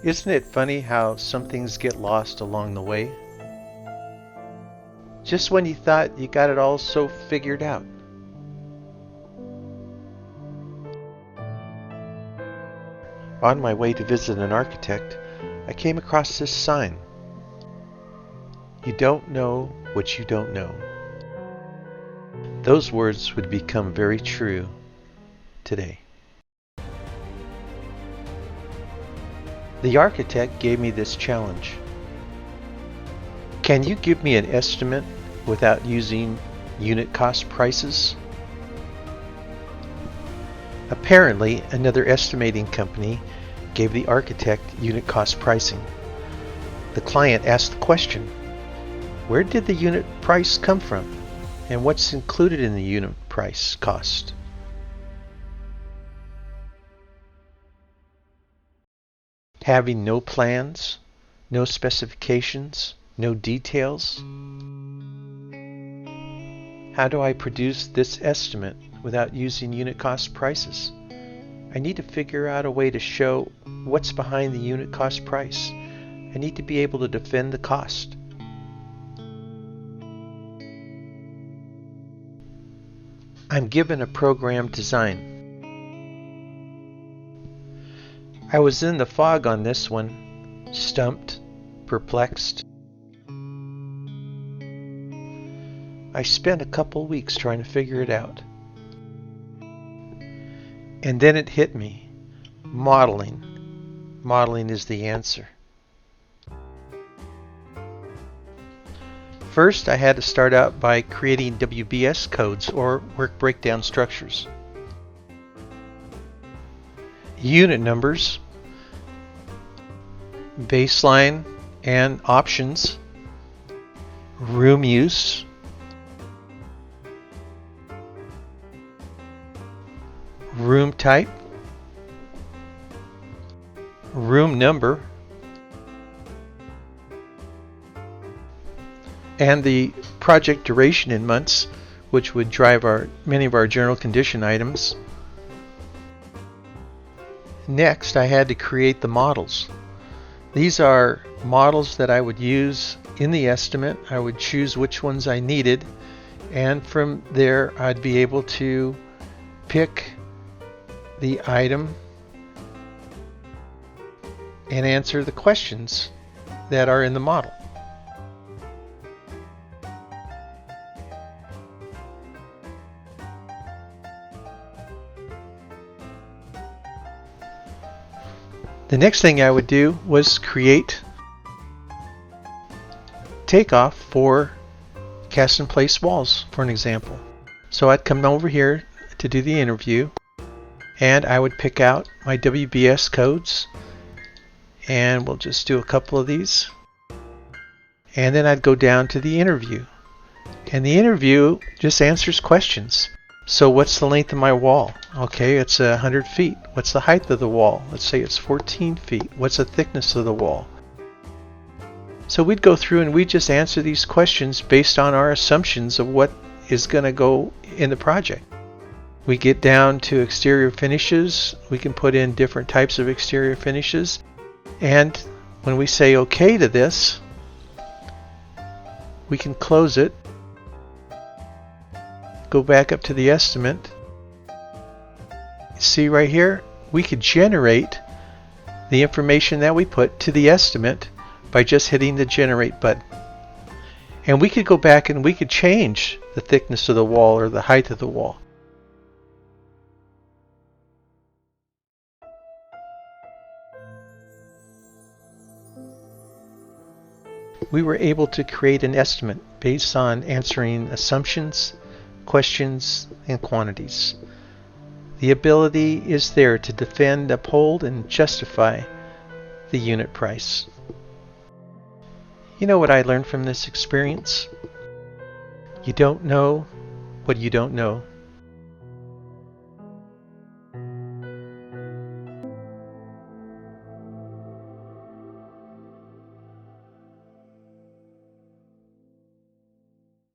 Isn't it funny how some things get lost along the way? Just when you thought you got it all so figured out. On my way to visit an architect, I came across this sign. You don't know what you don't know. Those words would become very true today. The architect gave me this challenge. Can you give me an estimate without using unit cost prices? Apparently, another estimating company gave the architect unit cost pricing. The client asked the question, where did the unit price come from? And what's included in the unit price cost? Having no plans, no specifications, no details? How do I produce this estimate without using unit cost prices? I need to figure out a way to show what's behind the unit cost price. I need to be able to defend the cost. I'm given a program design. I was in the fog on this one, stumped, perplexed. I spent a couple weeks trying to figure it out. And then it hit me. Modeling. Modeling is the answer. First, I had to start out by creating WBS codes, or work breakdown structures. Unit numbers, baseline and options, room use, room type, room number, and the project duration in months, which would drive many of our general condition items. Next, I had to create the models. These are models that I would use in the estimate. I would choose which ones I needed, and from there I'd be able to pick the item and answer the questions that are in the model. The next thing I would do was create takeoff for cast in place walls, for an example. So I'd come over here to do the interview, and I would pick out my WBS codes, and we'll just do a couple of these. And then I'd go down to the interview, and the interview just answers questions. So what's the length of my wall? Okay, it's 100 feet. What's the height of the wall? Let's say it's 14 feet. What's the thickness of the wall? So we'd go through and we'd just answer these questions based on our assumptions of what is going to go in the project. We get down to exterior finishes. We can put in different types of exterior finishes. And when we say okay to this, we can close it. Go back up to the estimate. See right here, we could generate the information that we put to the estimate by just hitting the generate button. And we could go back and we could change the thickness of the wall or the height of the wall. We were able to create an estimate based on answering assumptions, questions, and quantities. The ability is there to defend, uphold, and justify the unit price. You know what I learned from this experience? You don't know what you don't know.